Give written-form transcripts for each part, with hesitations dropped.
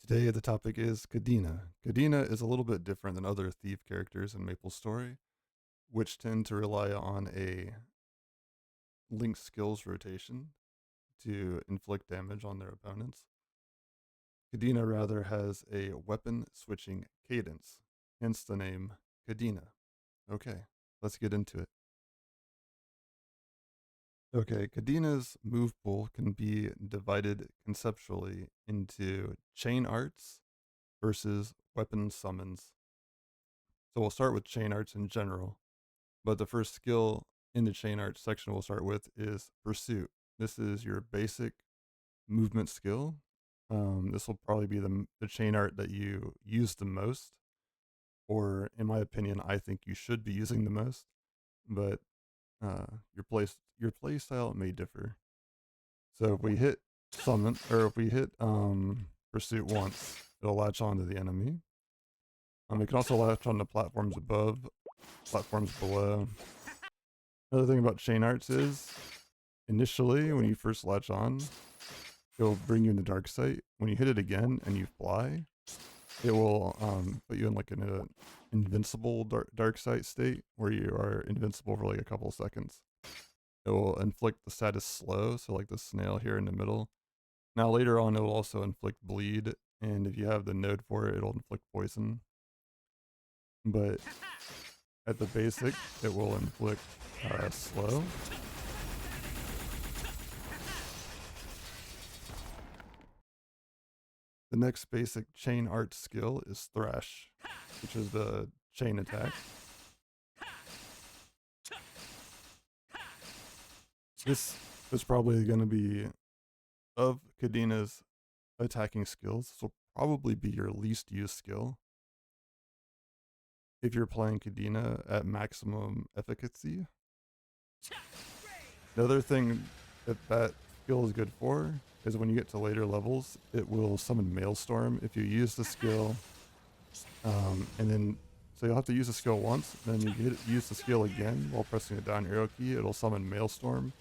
Today the topic is Cadena. Cadena is a little bit different than other thief characters in Maplestory, which tend to rely on a linked skills rotation to inflict damage on their opponents. Cadena rather has a weapon switching cadence, hence the name Cadena. Okay, let's get into it. Okay, Cadena's move pool can be divided conceptually into chain arts versus weapon summons. So we'll start with chain arts in general, but the first skill in the chain arts section we'll start with is pursuit. This is your basic movement skill. This will probably be the chain art that you use the most, or in my opinion, I think you should be using the most. But your play style may differ. So if we hit summon, or if we hit pursuit once, it'll latch onto the enemy. It can also latch onto platforms above, platforms below. Another thing about chain arts is, initially, when you first latch on, it'll bring you in the dark site. When you hit it again and you fly, it will put you in like an invincible dark site state where you are invincible for like a couple of seconds. It will inflict the status slow, so like the snail here in the middle. Now later on, it will also inflict bleed, and if you have the node for it, it'll inflict poison. But at the basic, it will inflict slow. The next basic chain art skill is Thrash, which is the chain attack. This is probably going to be, of Cadena's attacking skills, this will probably be your least used skill if you're playing Cadena at maximum efficacy. The other thing that skill is good for is when you get to later levels, it will summon Maelstrom if you use the skill. And then, so you'll have to use the skill once, then you use the skill again while pressing the down arrow key. It'll summon Maelstrom,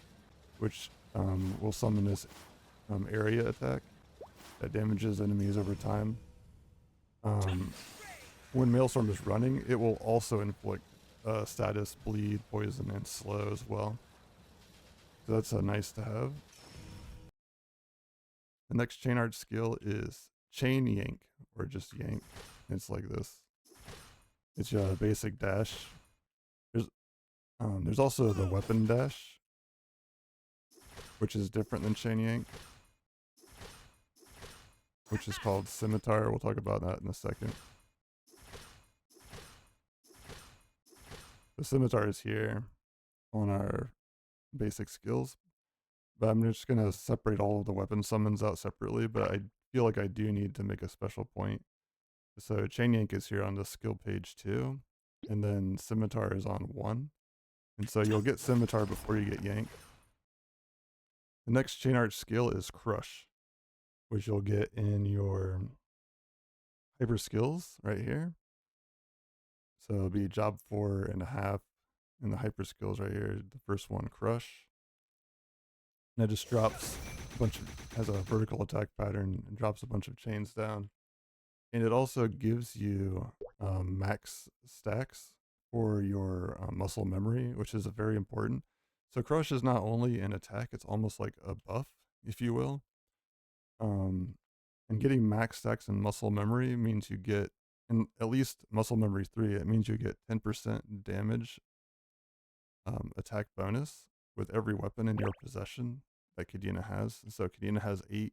which will summon this area attack that damages enemies over time. When Maelstrom is running, it will also inflict status, bleed, poison, and slow as well. So that's a nice to have. The next chain art skill is Chain Yank, or just Yank. It's like this. It's a basic dash. There's also the weapon dash, which is different than Chain Yank, which is called Scimitar. We'll talk about that in a second. The Scimitar is here on our basic skills, but I'm just going to separate all of the weapon summons out separately, but I feel like I do need to make a special point. So Chain Yank is here on the skill page 2, and then Scimitar is on 1. And so you'll get Scimitar before you get Yank. The next chain art skill is Crush, which you'll get in your hyper skills right here. So it'll be job 4.5 in the hyper skills right here. The first one, Crush. And it just drops a bunch of, has a vertical attack pattern and drops a bunch of chains down. And it also gives you max stacks for your muscle memory, which is very important. So Crush is not only an attack, it's almost like a buff, if you will. And getting max stacks in muscle memory means you get, in at least muscle memory 3, it means you get 10% damage attack bonus with every weapon in your possession that Cadena has. So Cadena has 8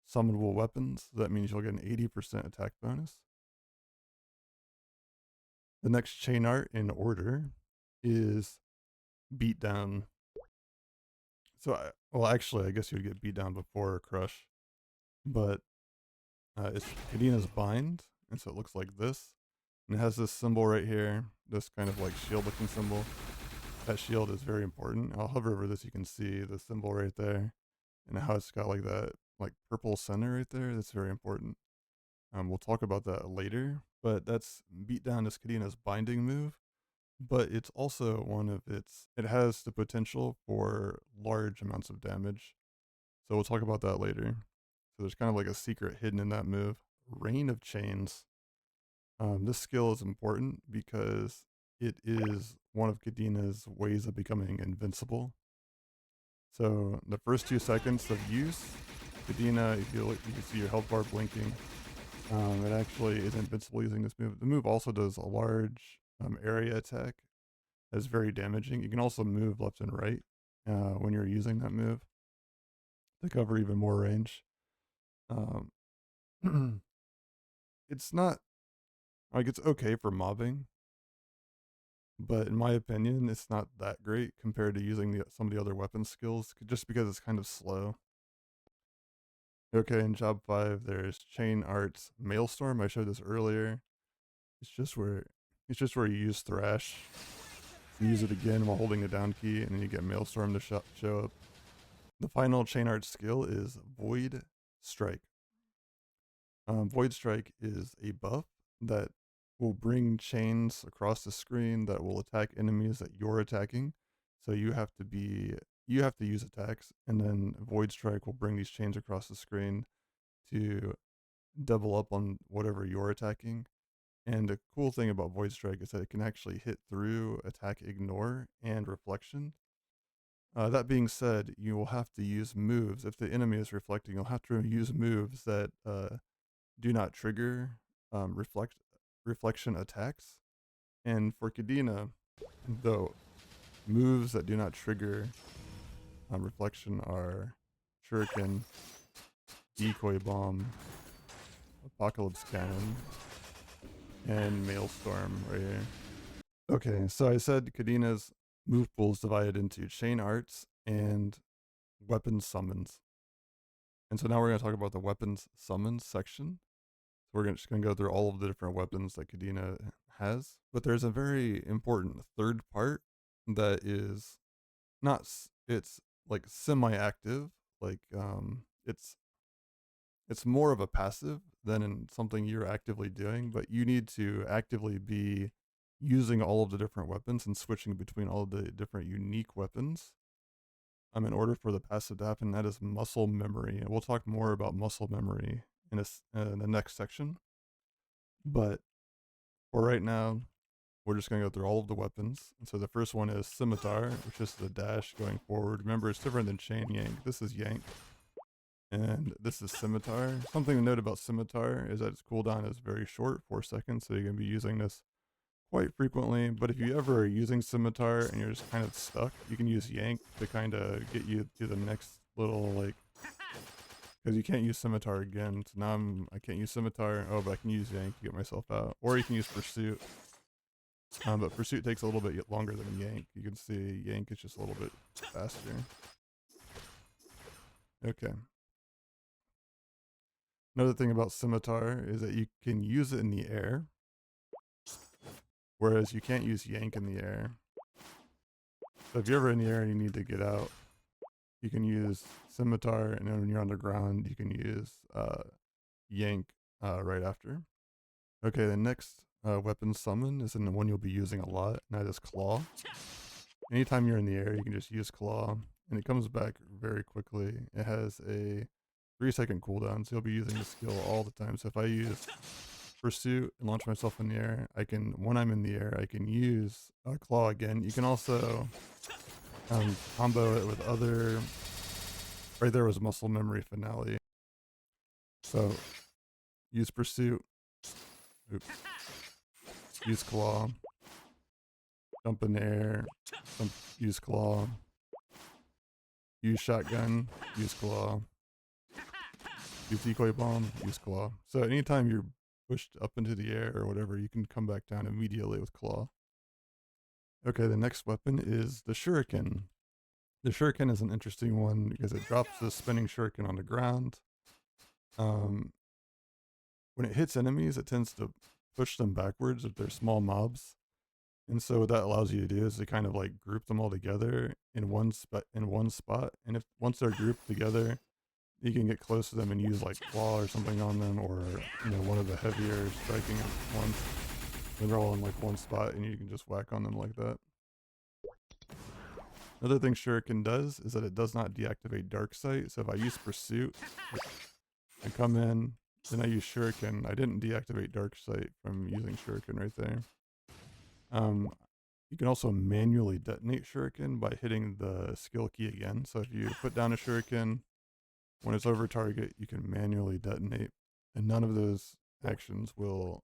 summonable weapons. So that means you'll get an 80% attack bonus. The next chain art in order is Beatdown. So, well, actually, I guess you'd get Beatdown before Crush, but it's Cadena's Bind, and so it looks like this. And it has this symbol right here, this kind of like shield-looking symbol. That shield is very important. I'll hover over this, you can see the symbol right there, and how it's got like that like purple center right there. That's very important. We'll talk about that later, but that's Beatdown is Cadena's binding move, but it's also one of it has the potential for large amounts of damage. So we'll talk about that later. So there's kind of like a secret hidden in that move. Rain of Chains. This skill is important because it is one of Cadena's ways of becoming invincible. So the first 2 seconds of use, Cadena, if you look, you can see your health bar blinking. It actually is invincible using this move. The move also does a large area attack that's very damaging. You can also move left and right when you're using that move to cover even more range. Um, it's not like it's okay for mobbing, but in my opinion, it's not that great compared to using some of the other weapon skills, just because it's kind of slow. Okay, in job 5, there's Chain Arts Maelstrom. I showed this earlier. It's just where you use Thrash. You use it again while holding the down key, and then you get Maelstrom to show up. The final Chain Arts skill is Void Strike. Void Strike is a buff that will bring chains across the screen that will attack enemies that you're attacking. So you have to use attacks, and then Void Strike will bring these chains across the screen to double up on whatever you're attacking. And the cool thing about Void Strike is that it can actually hit through attack ignore and reflection. That being said, you will have to use moves. If the enemy is reflecting, you'll have to use moves that do not trigger reflection attacks. And for Cadena, though, moves that do not trigger reflection are Shuriken, Decoy Bomb, Apocalypse Cannon, and Maelstrom right here. Okay, so I said Cadena's move pool is divided into Chain Arts and Weapons Summons. And so now we're going to talk about the Weapons Summons section. So we're just going to go through all of the different weapons that Cadena has. But there's a very important third part that is not, it's like semi-active. Like it's more of a passive than in something you're actively doing, but you need to actively be using all of the different weapons and switching between all of the different unique weapons in order for the passive to happen. That is muscle memory, and we'll talk more about muscle memory in the next section. But for right now, we're just going to go through all of the weapons. And so the first one is Scimitar, which is the dash going forward. Remember, it's different than Chain Yank. This is Yank, and this is Scimitar. Something to note about Scimitar is that its cooldown is very short, 4 seconds, so you're going to be using this quite frequently. But if you ever are using Scimitar and you're just kind of stuck, you can use Yank to kind of get you to the next little, like, because you can't use Scimitar again. So now I can't use Scimitar. Oh, but I can use Yank to get myself out. Or you can use Pursuit. But Pursuit takes a little bit longer than Yank. You can see Yank is just a little bit faster. Okay. Another thing about Scimitar is that you can use it in the air, whereas you can't use Yank in the air. So if you're ever in the air and you need to get out, you can use Scimitar, and then when you're on the ground, you can use Yank right after. Okay, the next weapon summon is in the one you'll be using a lot, and that is Claw. Anytime you're in the air, you can just use Claw, and it comes back very quickly. It has a 3-second cooldown, so you'll be using the skill all the time. So if I use Pursuit and launch myself in the air, when I'm in the air, I can use Claw again. You can also combo it with other. Right there was Muscle Memory Finale. So use Pursuit. Oops. Use Claw. Jump in the air. Use Claw. Use Shotgun. Use Claw. Use Decoy Bomb. Use Claw. So anytime you're pushed up into the air or whatever, you can come back down immediately with Claw. Okay, the next weapon is the Shuriken. The Shuriken is an interesting one because it drops the spinning Shuriken on the ground. When it hits enemies, it tends to push them backwards if they're small mobs. And so what that allows you to do is to kind of like group them all together in one spot. And if once they're grouped together, you can get close to them and use like Claw or something on them, or one of the heavier striking ones. And they're all in like one spot, and you can just whack on them like that. Another thing Shuriken does is that it does not deactivate Dark Sight. So if I use Pursuit, I come in, Then I use Shuriken. I didn't deactivate Dark Sight from using Shuriken right there. You can also manually detonate Shuriken by hitting the skill key again. So if you put down a Shuriken, when it's over target, you can manually detonate. And none of those actions will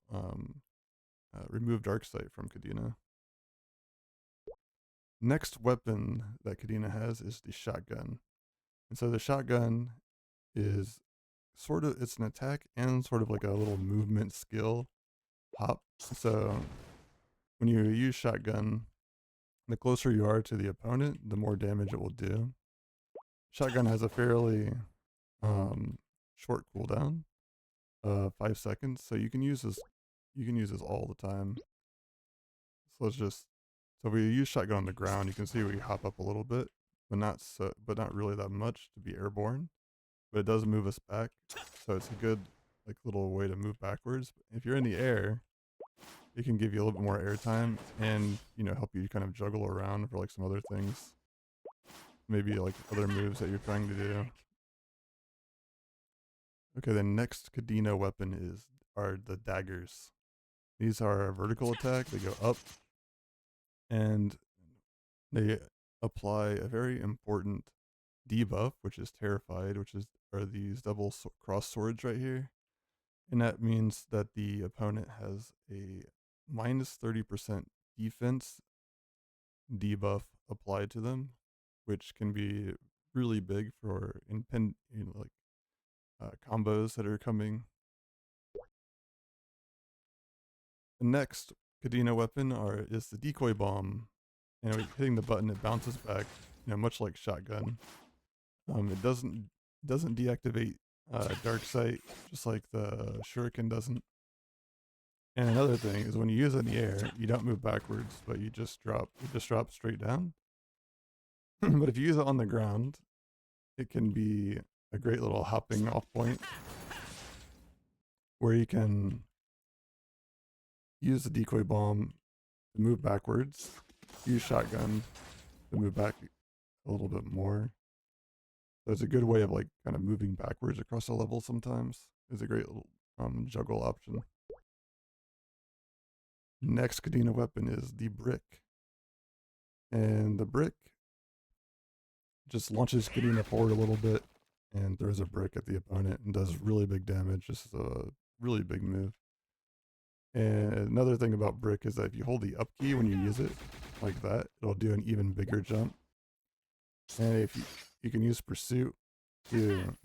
remove Dark Sight from Cadena. Next weapon that Cadena has is the shotgun. And so the shotgun is sort of, it's an attack and sort of like a little movement skill hop. So when you use shotgun, the closer you are to the opponent, the more damage it will do. Shotgun has a fairly short cooldown, 5 seconds, so you can use this all the time. So let's just, so if we use shotgun on the ground, you can see we hop up a little bit, but not really that much to be airborne. But it does move us back, so it's a good like little way to move backwards. If you're in the air, it can give you a little bit more air time and, you know, help you kind of juggle around for like some other things. Maybe like other moves that you're trying to do. Okay, the next Cadena weapon are the daggers. These are a vertical attack. They go up and they apply a very important debuff, which is terrified, are these double cross swords right here. And that means that the opponent has a minus 30% defense debuff applied to them, which can be really big for combos that are coming. The next Cadena weapon is the decoy bomb, and hitting the button, it bounces back, you know, much like shotgun. It doesn't deactivate dark sight, just like the shuriken doesn't. And another thing is when you use it in the air, you don't move backwards, but you just drop straight down. But if you use it on the ground, it can be a great little hopping off point where you can use the decoy bomb to move backwards, use shotgun to move back a little bit more. So it's a good way of like kind of moving backwards across a level sometimes. It's a great little juggle option. Next Cadena weapon is the brick. And the brick just launches Cadena forward a little bit and throws a brick at the opponent and does really big damage. This is a really big move. And another thing about brick is that if you hold the up key when you use it like that, it'll do an even bigger jump. And if you can use pursuit to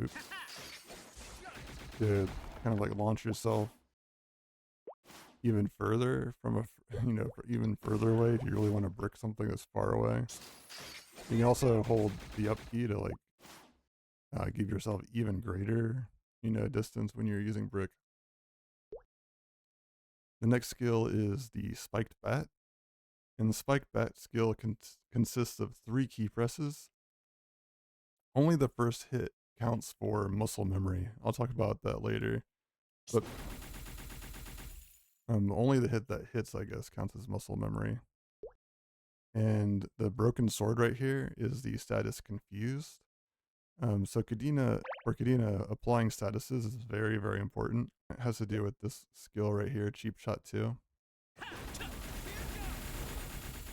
kind of like launch yourself even further from even further away if you really want to brick something that's far away. You can also hold the up key to like give yourself even greater distance when you're using brick. The next skill is the spiked bat, and the spiked bat skill consists of 3 key presses. Only the first hit counts for muscle memory. I'll talk about that later, but only the hit that hits, I guess, counts as muscle memory. And the broken sword right here is the status confused. So Cadena, applying statuses is very, very important. It has to do with this skill right here, cheap shot 2.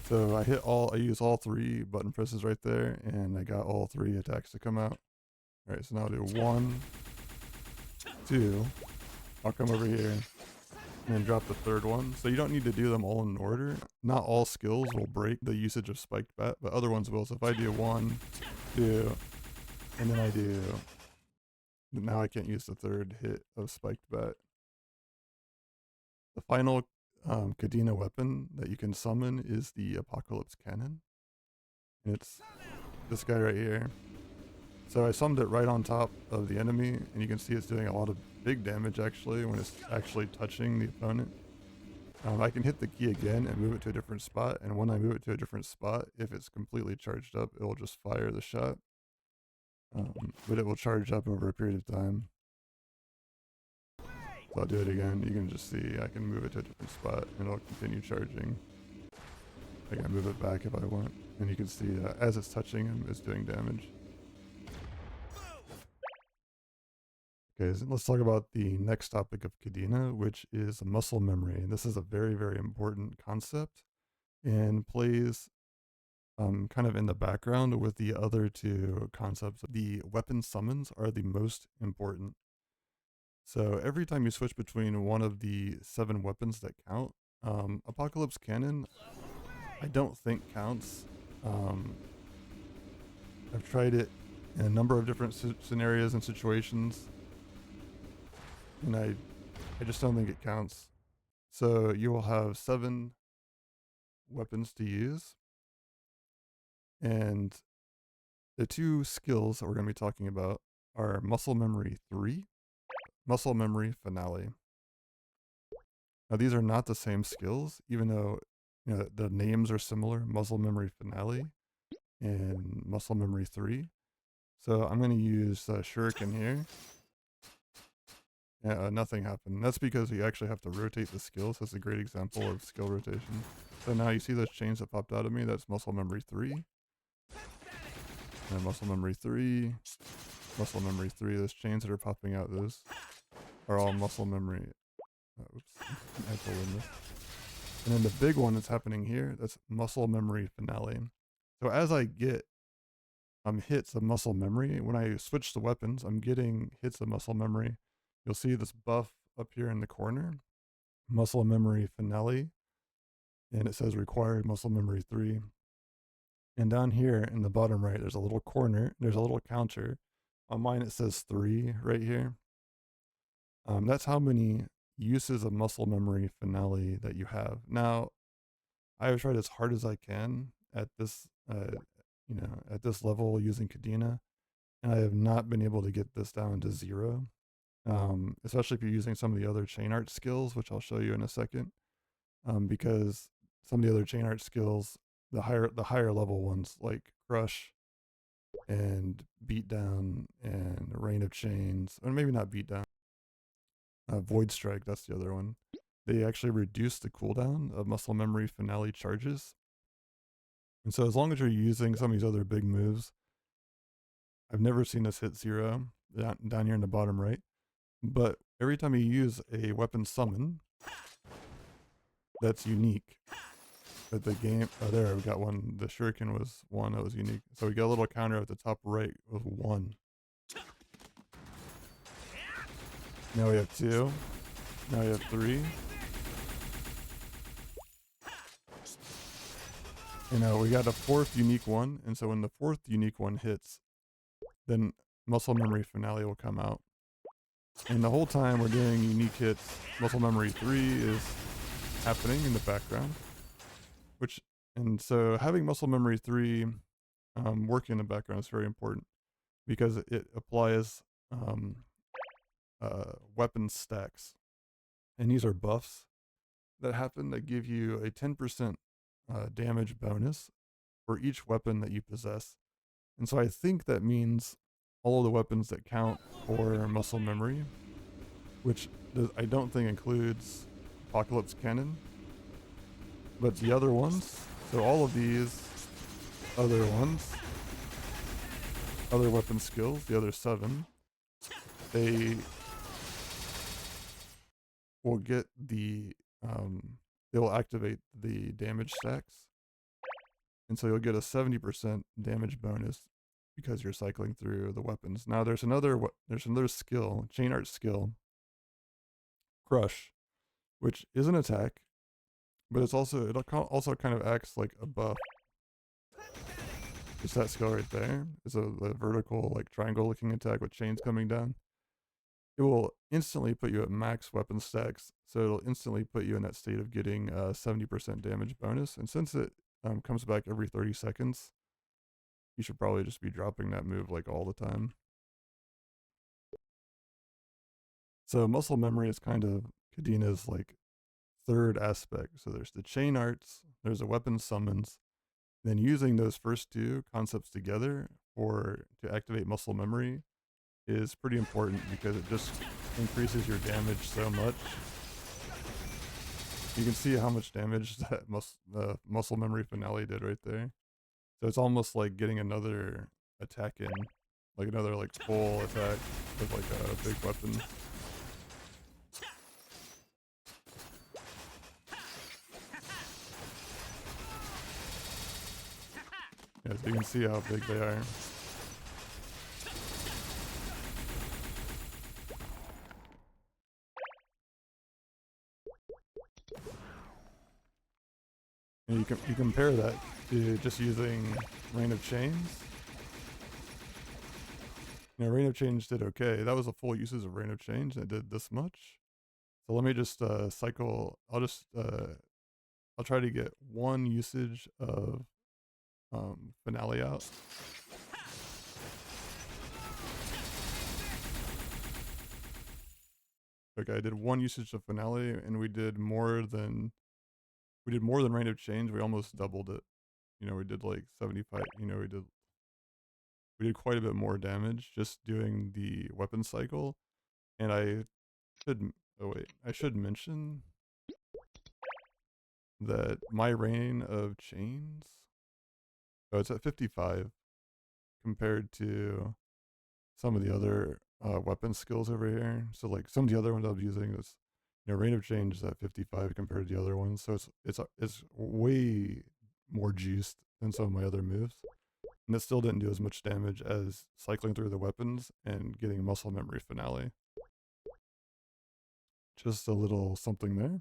So I use all 3 button presses right there, and I got all 3 attacks to come out. Alright, so now I'll do 1, 2, I'll come over here, and then drop the 3rd one. So you don't need to do them all in order. Not all skills will break the usage of spiked bat, but other ones will. So if I do 1, 2, and then now I can't use the 3rd hit of spiked bat. The final Cadena weapon that you can summon is the Apocalypse Cannon. And it's this guy right here. So I summoned it right on top of the enemy, and you can see it's doing a lot of big damage actually when it's actually touching the opponent. I can hit the key again and move it to a different spot, and when I move it to a different spot, if it's completely charged up, it will just fire the shot. But it will charge up over a period of time. So I'll do it again. You can just see I can move it to a different spot and it'll continue charging. I can move it back if I want. And you can see that as it's touching him, it's doing damage. Okay, so let's talk about the next topic of Cadena, which is muscle memory. And this is a very, very important concept and plays kind of in the background with the other two concepts. The weapon summons are the most important. So every time you switch between one of the 7 weapons that count, Apocalypse Cannon, I don't think counts. Um, I've tried it in a number of different scenarios and situations, and I just don't think it counts. So you will have 7 weapons to use, and the 2 skills that we're going to be talking about are Muscle Memory 3, Muscle Memory Finale. Now these are not the same skills, even though the names are similar, Muscle Memory Finale and Muscle Memory 3. So I'm going to use Shuriken here. Yeah, nothing happened. That's because you actually have to rotate the skills. That's a great example of skill rotation. So now you see those chains that popped out of me? That's Muscle Memory 3. And Muscle Memory 3. Muscle Memory 3. Those chains that are popping out, those are all Muscle Memory. Oops. I pulled in this. And then the big one that's happening here, that's Muscle Memory Finale. So as I get hits of muscle memory, when I switch the weapons, I'm getting hits of muscle memory. You'll see this buff up here in the corner, Muscle Memory Finale, and it says required Muscle Memory 3. And down here in the bottom right, there's a little corner, there's a little counter. On mine, it says 3 right here. That's how many uses of Muscle Memory Finale that you have. Now, I have tried as hard as I can at this, at this level using Cadena, and I have not been able to get this down to 0. Especially if you're using some of the other chain art skills, which I'll show you in a second. Because some of the other chain art skills, the higher level ones like Crush and Beatdown and Rain of Chains, or maybe not Beatdown, Void Strike, that's the other one. They actually reduce the cooldown of Muscle Memory Finale charges. And so as long as you're using some of these other big moves, I've never seen this hit 0 down here in the bottom right. But every time you use a weapon summon that's unique, that the game, oh there, we got one, the Shuriken was 1 that was unique. So we got a little counter at the top right with 1. Now we have 2. Now we have 3. We got a 4th unique one, and so when the 4th unique one hits, then Muscle Memory Finale will come out. And the whole time we're doing unique hits, Muscle Memory 3 is happening in the background. And so having Muscle Memory 3 working in the background is very important because it applies weapon stacks. And these are buffs that happen that give you a 10% damage bonus for each weapon that you possess. And so I think that means all of the weapons that count for muscle memory, which I don't think includes Apocalypse Cannon, but the other ones, so all of these other ones, other weapon skills, the other 7, they will get they will activate the damage stacks. And so you'll get a 70% damage bonus because you're cycling through the weapons. Now there's another skill, chain art skill, Crush, which is an attack, but it also kind of acts like a buff. It's that skill right there. It's a vertical like triangle looking attack with chains coming down. It will instantly put you at max weapon stacks, so it'll instantly put you in that state of getting a 70% damage bonus. And since it comes back every 30 seconds, you should probably just be dropping that move like all the time. So muscle memory is kind of Cadena's like 3rd aspect. So there's the chain arts, there's a weapon summons, then using those first 2 concepts together to activate muscle memory is pretty important because it just increases your damage so much. You can see how much damage that muscle memory finale did right there. So it's almost like getting another attack in like another like full attack with like a big weapon. Yeah, so you can see how big they are. And you compare that to just using Rain of Chains. You know, Rain of Change did okay. That was a full usage of Rain of Change and it did this much. So let me just cycle. I'll try to get one usage of Finale out. Okay, I did one usage of Finale and we did more than Rain of Change. We almost doubled it. You know, we did like 75, you know, we did quite a bit more damage just doing the weapon cycle. And I should mention that my Rain of Chains, oh, it's at 55 compared to some of the other weapon skills over here. So like some of the other ones I was using is, you know, Rain of Change is at 55 compared to the other ones. So it's way more juiced than some of my other moves. And it still didn't do as much damage as cycling through the weapons and getting muscle memory Finale. Just a little something there.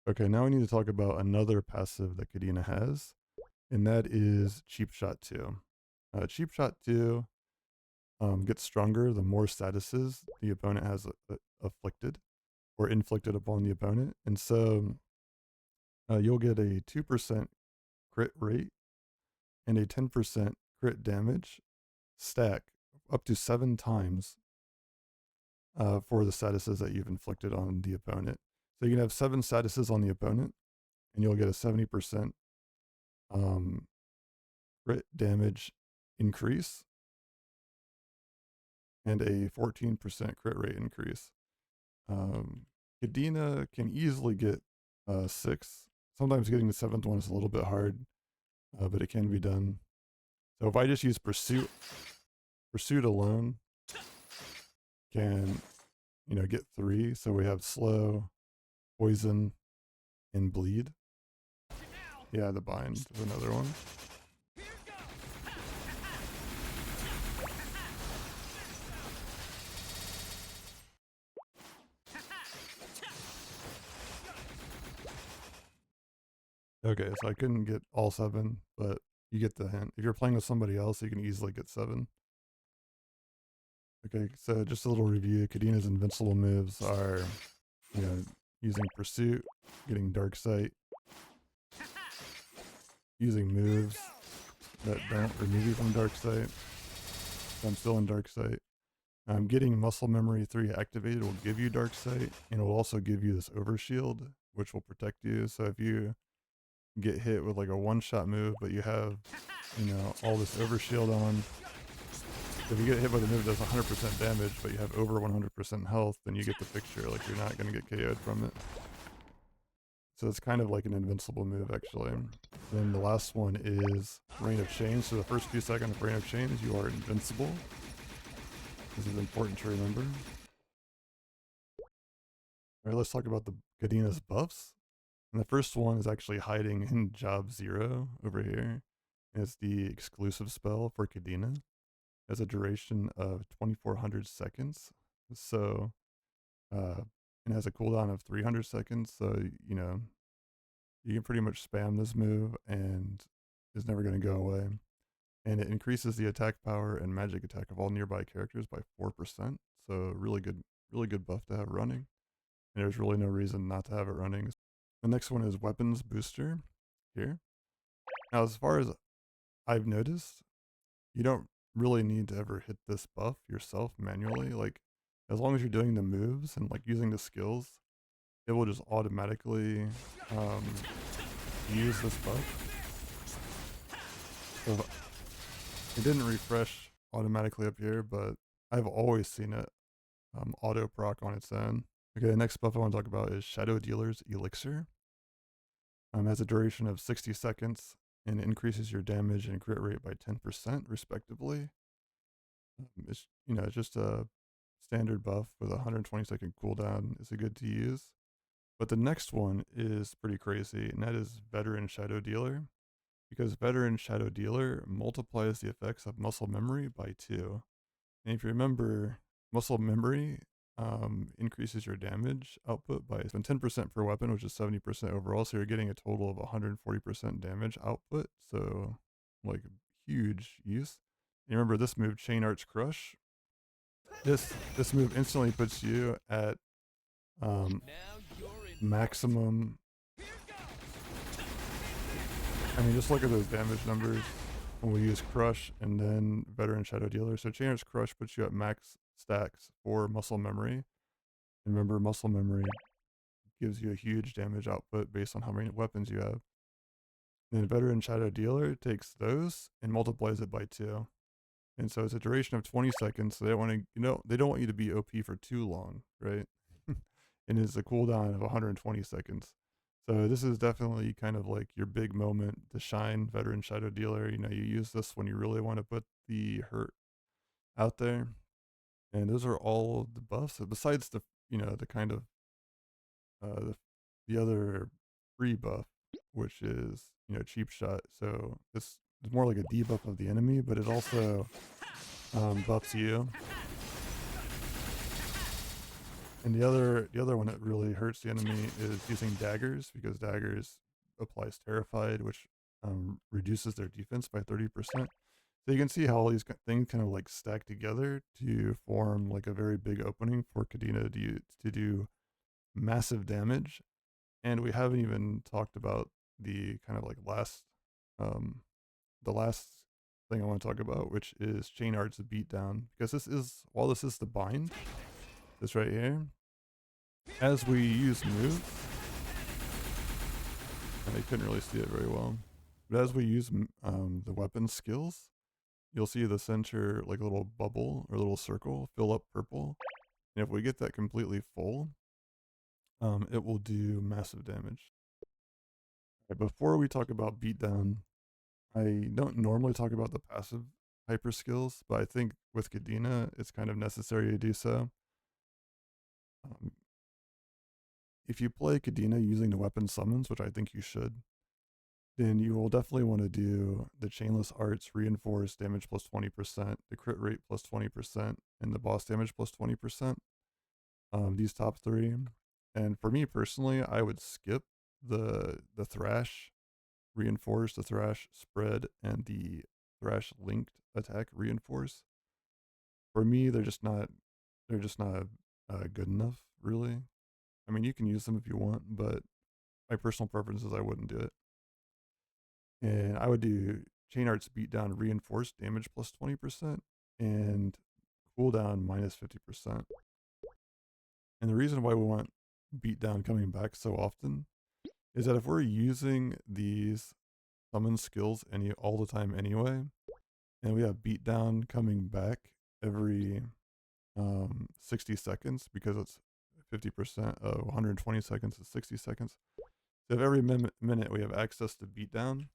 Okay, now we need to talk about another passive that Cadena has, and that is Cheap Shot 2. Cheap Shot 2 gets stronger the more statuses the opponent has afflicted or inflicted upon the opponent. And so you'll get a 2% crit rate and a 10% crit damage stack up to 7 times for the statuses that you've inflicted on the opponent. So you can have 7 statuses on the opponent and you'll get a 70% crit damage increase and a 14% crit rate increase. Cadena can easily get 6. Sometimes getting the 7th one is a little bit hard, but it can be done. So if I just use Pursuit alone can, you know, get 3. So we have Slow, Poison, and Bleed. Yeah, the Bind is another one. Okay, so I couldn't get all 7, but you get the hint. If you're playing with somebody else, you can easily get 7. Okay, so just a little review. Cadena's invincible moves are, you know, using Pursuit, getting Dark Sight, using moves that don't remove you from Dark Sight. So I'm still in Dark Sight. Getting Muscle Memory 3 activated will give you Dark Sight, and it will also give you this Overshield, which will protect you. So if you get hit with like a one-shot move, but you have, you know, all this Overshield on, if you get hit by the move that does 100% damage, but you have over 100% health, then you get the picture, like you're not going to get KO'd from it. So it's kind of like an invincible move, actually. Then the last one is Rain of Chains. So the first few seconds of Rain of Chains, you are invincible. This is important to remember. Alright, let's talk about the Cadena's buffs. And the first one is actually hiding in Job 0 over here. And it's the exclusive spell for Cadena. It has a duration of 2400 seconds. So, it has a cooldown of 300 seconds. So, you know, you can pretty much spam this move and it's never going to go away. And it increases the attack power and magic attack of all nearby characters by 4%. So really good buff to have running. And there's really no reason not to have it running. The next one is Weapons Booster here. Now, as far as I've noticed, you don't really need to ever hit this buff yourself manually. Like, as long as you're doing the moves and like using the skills, it will just automatically use this buff. So it didn't refresh automatically up here, but I've always seen it auto proc on its own. Okay, the next buff I want to talk about is Shadow Dealer's Elixir. Has a duration of 60 seconds and it increases your damage and crit rate by 10% respectively. It's it's just a standard buff with a 120-second cooldown. It's a good to use. But the next one is pretty crazy, and that is Veteran Shadow Dealer, because Veteran Shadow Dealer multiplies the effects of muscle memory by 2. And if you remember, muscle memory increases your damage output by 10% per weapon, which is 70% overall. So you're getting a total of 140% damage output. So, like, huge use. You remember this move, Chain Arts Crush. This move instantly puts you at maximum. I mean, just look at those damage numbers when we use Crush and then Veteran Shadow Dealer. So Chain Arts Crush puts you at max stacks for muscle memory. Remember, muscle memory gives you a huge damage output based on how many weapons you have. Then Veteran Shadow Dealer takes those and multiplies it by 2. And so it's a duration of 20 seconds. So they want to, they don't want you to be OP for too long, right? And it's a cooldown of 120 seconds. So this is definitely kind of like your big moment to shine, Veteran Shadow Dealer. You use this when you really want to put the hurt out there. And those are all the buffs. So besides the kind of the other free buff, which is cheap shot. So this is more like a debuff of the enemy, but it also buffs you. And the other one that really hurts the enemy is using daggers, because daggers applies Terrified, which reduces their defense by 30%. So you can see how all these things kind of like stack together to form like a very big opening for Cadena to do massive damage. And we haven't even talked about the kind of like the last thing I want to talk about, which is Chain Arts Beatdown, because while this is the bind, this right here, as we use moves, and I couldn't really see it very well, but as we use the weapon skills, you'll see the center like a little bubble or a little circle fill up purple, and if we get that completely full, it will do massive damage. Right, before we talk about Beatdown, I don't normally talk about the passive hyper skills, but I think with Cadena, it's kind of necessary to do so. If you play Cadena using the weapon summons, which I think you should, then you will definitely want to do the Chainless Arts Reinforced Damage plus 20%, the crit rate plus 20%, and the boss damage plus 20%. These top 3. And for me personally, I would skip the Thrash Reinforce, the Thrash Spread, and the Thrash Linked Attack Reinforce. For me, they're just not good enough, really. I mean, you can use them if you want, but my personal preference is I wouldn't do it. And I would do Chain Arts Beatdown Reinforced Damage plus 20% and cooldown minus 50%. And the reason why we want Beatdown coming back so often is that if we're using these summon skills all the time anyway, and we have Beatdown coming back every 60 seconds, because it's 50% of 120 seconds is 60 seconds. So if every minute we have access to Beatdown,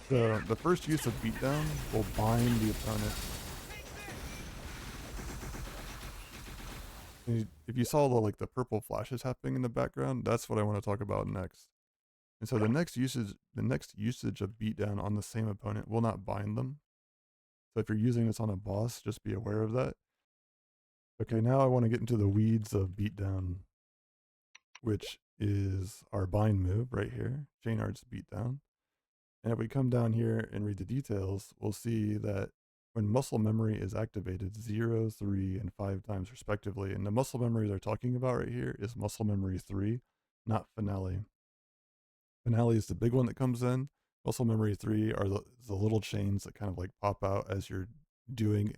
so the first use of Beatdown will bind the opponent. And if you saw the purple flashes happening in the background, that's what I want to talk about next. And so the next usage of Beatdown on the same opponent will not bind them. So if you're using this on a boss, just be aware of that. Okay, now I want to get into the weeds of Beatdown, which is our bind move right here, Chain Arts Beatdown. And if we come down here and read the details, we'll see that when muscle memory is activated 0, 3, and 5 times respectively, and the muscle memory they're talking about right here is muscle memory 3, not finale. Finale is the big one that comes in. Muscle memory 3 are the little chains that kind of like pop out as you're doing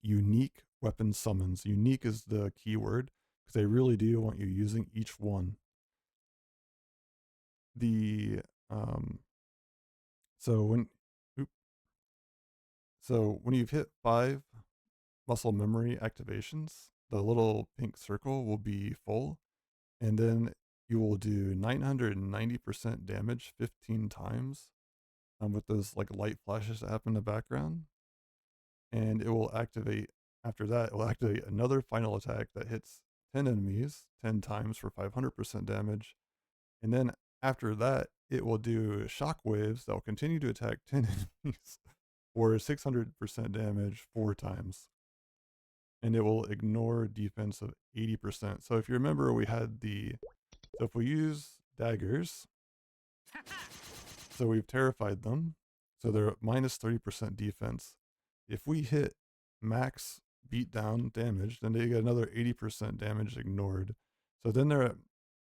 unique weapon summons. Unique is the key word, because they really do want you using each one. So when you've hit 5 muscle memory activations, the little pink circle will be full, and then you will do 990% damage 15 times with those like light flashes that happen in the background. And it will activate, after that, it will activate another final attack that hits 10 enemies 10 times for 500% damage. And then after that, it will do shockwaves that will continue to attack 10 enemies for 600% damage 4 times. And it will ignore defense of 80%. So if you remember, we had so if we use daggers, so we've terrified them, so they're minus 30% defense. If we hit max beatdown damage, then they get another 80% damage ignored. So then they're at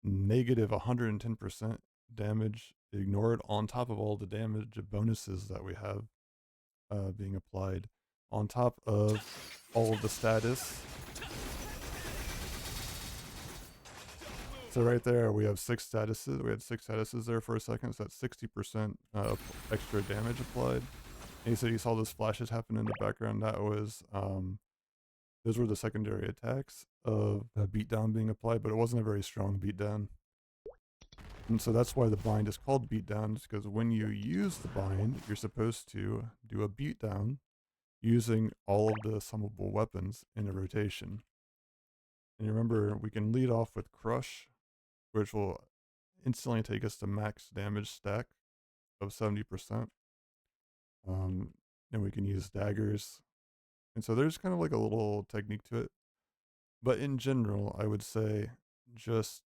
negative 110% damage ignored on top of all the damage bonuses that we have being applied, on top of all of the status. So right there, we have 6 statuses. We had 6 statuses there for a second, so that's 60% extra damage applied. And you said you saw those flashes happen in the background. That was, those were the secondary attacks of a beatdown being applied, but it wasn't a very strong beatdown. And so that's why the bind is called beatdown, is because when you use the bind, you're supposed to do a beatdown using all of the summable weapons in a rotation. And remember, we can lead off with Crush, which will instantly take us to max damage stack of 70%. And we can use daggers. And so there's kind of like a little technique to it. But in general, I would say just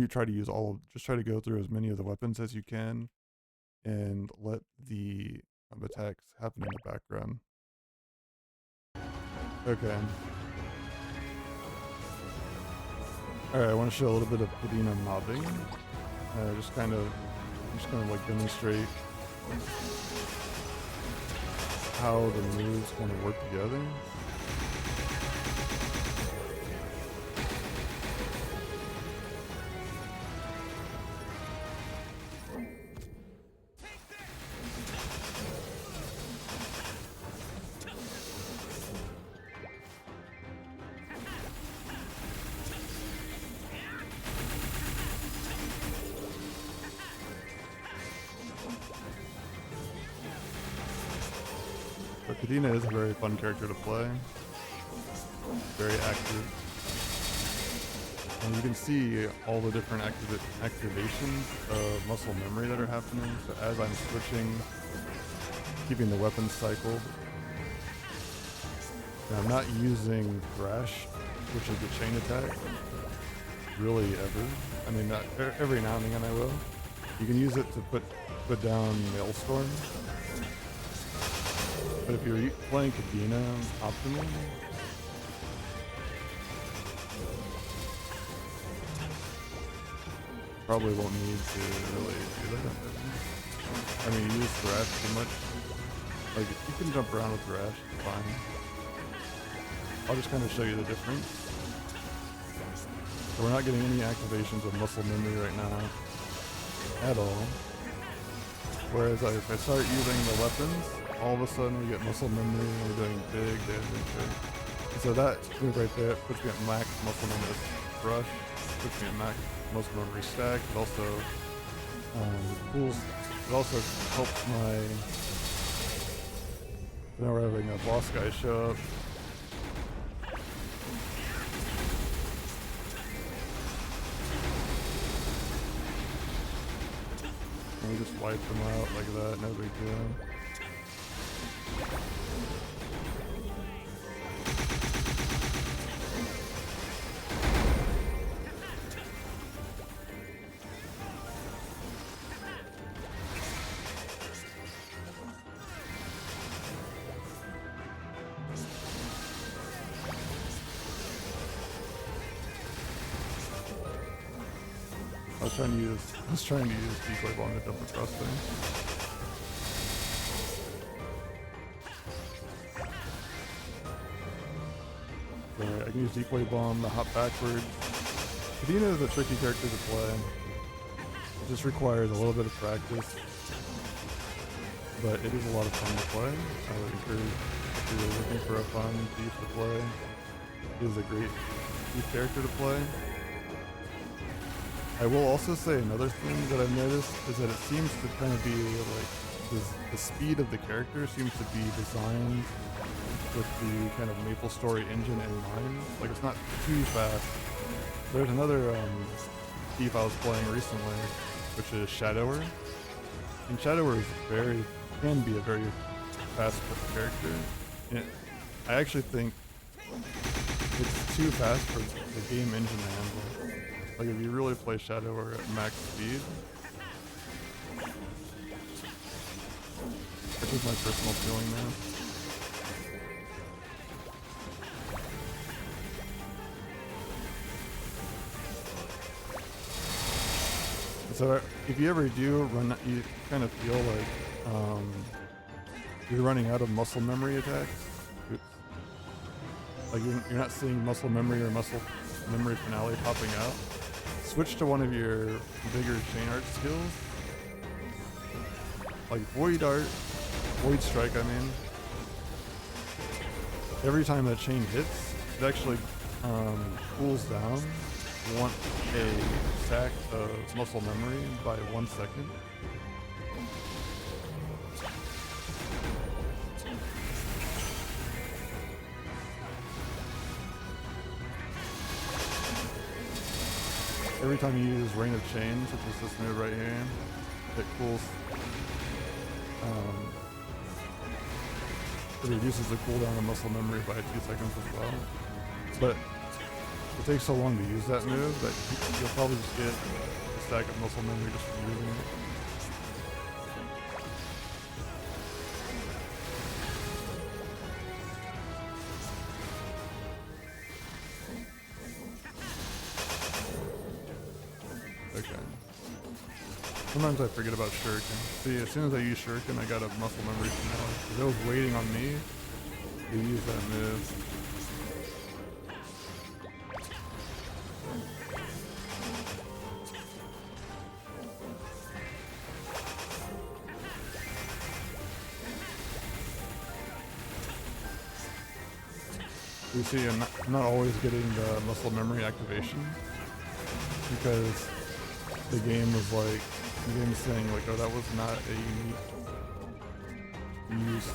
try to go through as many of the weapons as you can and let the attacks happen in the background. Okay. Alright, I want to show a little bit of Cadena mobbing. Just kind of like demonstrate how the moves kind of work together. So Cadena is a very fun character to play. Very active. And you can see all the different activations of muscle memory that are happening. So as I'm switching, keeping the weapons cycled. Now I'm not using Thrash, which is the chain attack, really ever. I mean, not every now and again I will. You can use it to put down Maelstrom. But if you're playing Cadena optimally, probably won't need to really do that. I mean, you use Thrash too much. Like, you can jump around with Thrash, it's fine. I'll just kind of show you the difference. So we're not getting any activations of muscle memory right now at all. Whereas if I start using the weapons, all of a sudden we get muscle memory and we're doing big damage. And so that move right there puts me at max muscle memory rush, puts me at max muscle memory stack. It also it also helps my, now we're having a boss guy show up. And we just wipe them out like that, no big deal. I was trying to use decoy bomb to jump across things. Alright, I can use decoy bomb to hop backward. Cadena is a tricky character to play. It just requires a little bit of practice. But it is a lot of fun to play. I would encourage, if you're looking for a fun thief to play, it is a great thief character to play. I will also say another thing that I've noticed is that it seems to kind of be like the speed of the character seems to be designed with the kind of Maplestory engine in mind. Like it's not too fast. There's another thief I was playing recently, which is Shadower. And Shadower is can be a very fast character. And I actually think it's too fast for the game engine to handle. Like if you really play Shadower at max speed, which is my personal feeling now. So if you ever do run, you kind of feel like you're running out of muscle memory attacks. Like you're not seeing muscle memory or muscle memory finale popping out. Switch to one of your bigger chain art skills, like Void Strike. I mean, every time that chain hits, it actually cools down a stack of muscle memory by 1 second. Every time you use Rain of Chains, which is this move right here, it cools. It reduces the cooldown of muscle memory by 2 seconds as well. But it takes so long to use that move that you'll probably just get a stack of muscle memory just from using it. Okay. Sometimes I forget about Shuriken. See, as soon as I use Shuriken, I got a muscle memory finale. Because it was waiting on me to use that move. You see, I'm not always getting the muscle memory activation because the game was saying like, oh, that was not a unique use.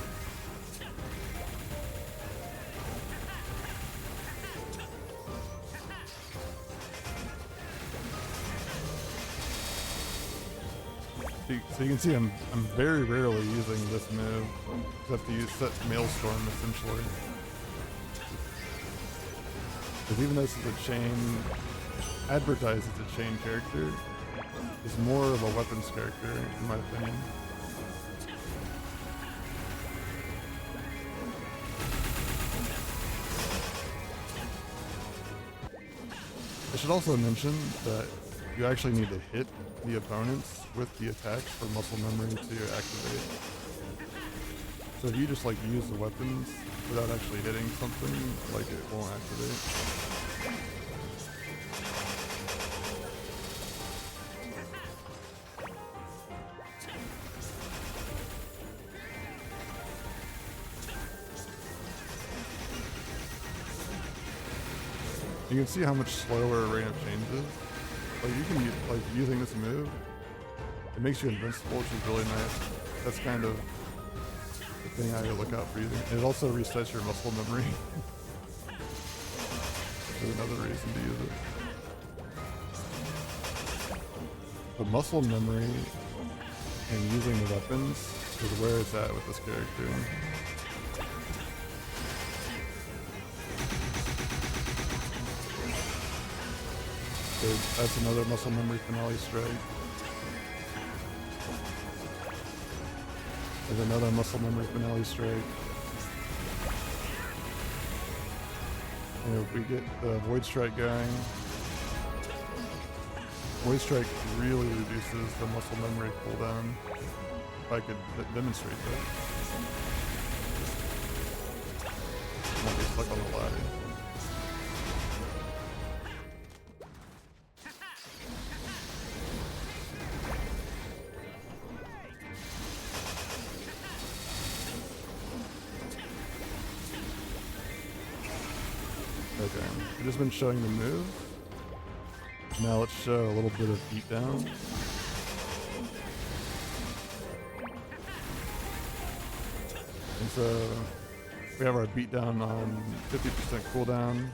So you can see I'm very rarely using this move, except to use set Maelstrom essentially. Because even though this is a chain, advertised as a chain character, is more of a weapons character, in my opinion. I should also mention that you actually need to hit the opponents with the attacks for muscle memory to activate. So if you just like use the weapons without actually hitting something, like it won't activate. You can see how much slower Rain of Chains is. Like you can use, like using this move, it makes you invincible, which is really nice. That's kind of the thing I look out for using. It also resets your muscle memory. There's another reason to use it. The muscle memory and using the weapons is where it's at with this character. So that's another muscle memory finale strike. There's another muscle memory finale strike. And if we get the Void Strike going, Void Strike really reduces the muscle memory cooldown. If I could demonstrate that. Not be stuck on the ladder. Okay, I've just been showing the move. Now let's show a little bit of beatdown. And so we have our beatdown on 50% cooldown.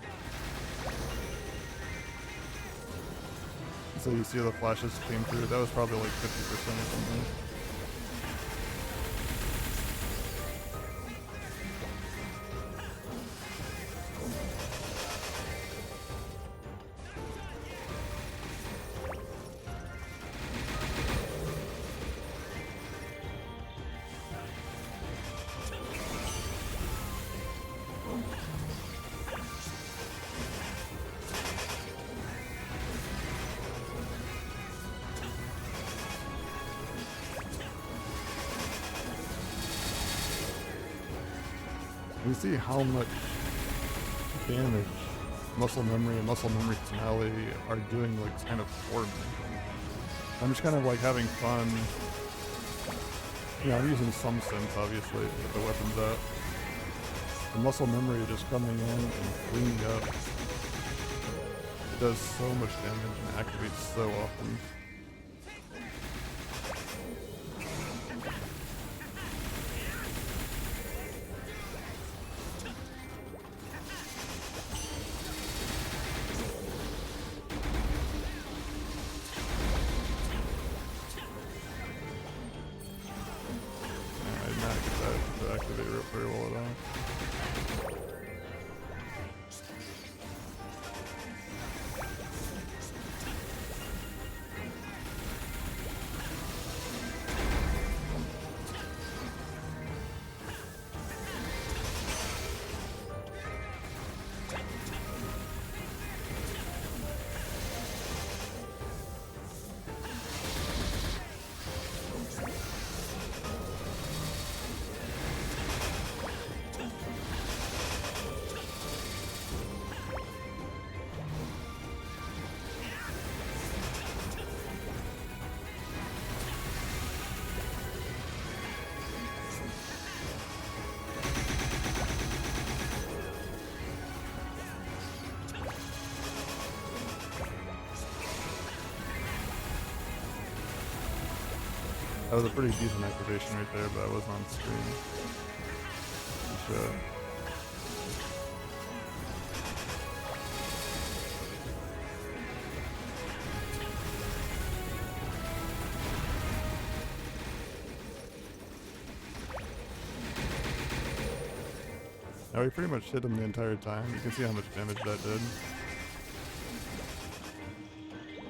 So you see the flashes came through. That was probably like 50% or something. You see how much damage muscle memory and muscle memory finale are doing, like, kind of for me. I'm just kind of like having fun. You know, I'm using some sense obviously with the weapons out. The muscle memory just coming in and cleaning up. It does so much damage and activates so often. Activate it very well at all. That was a pretty decent activation right there, but I wasn't on screen. So. Now we pretty much hit him the entire time. You can see how much damage that did.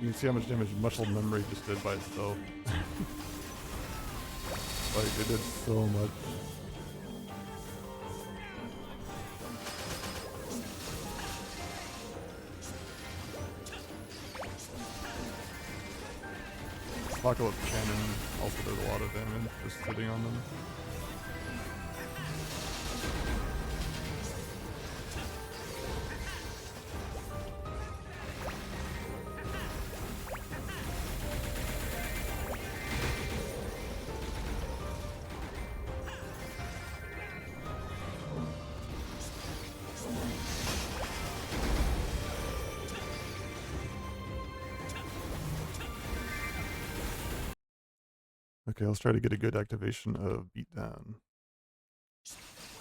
You can see how much damage muscle memory just did by itself. Like, it did so much. Apocalypse Cannon also does a lot of damage just sitting on them. Okay, let's try to get a good activation of Beatdown.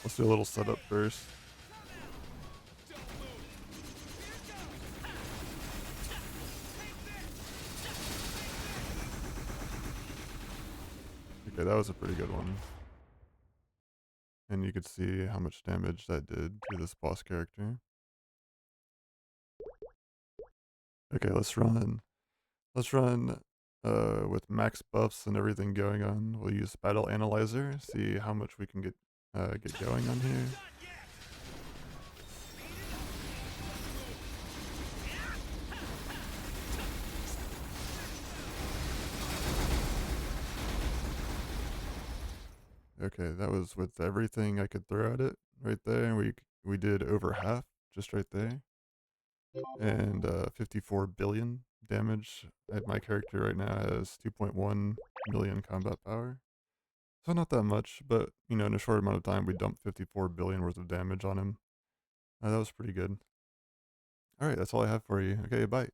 Let's do a little setup first. Okay, that was a pretty good one. And you could see how much damage that did to this boss character. Okay, let's run. Let's run with max buffs and everything going on. We'll use Battle Analyzer, see how much we can get going on here. Okay, that was with everything I could throw at it right there. We did over half just right there. And 54 billion damage. My character right now has 2.1 million combat power. So not that much, but you know, in a short amount of time we dumped 54 billion worth of damage on him. That was pretty good. Alright, that's all I have for you. Okay, bye.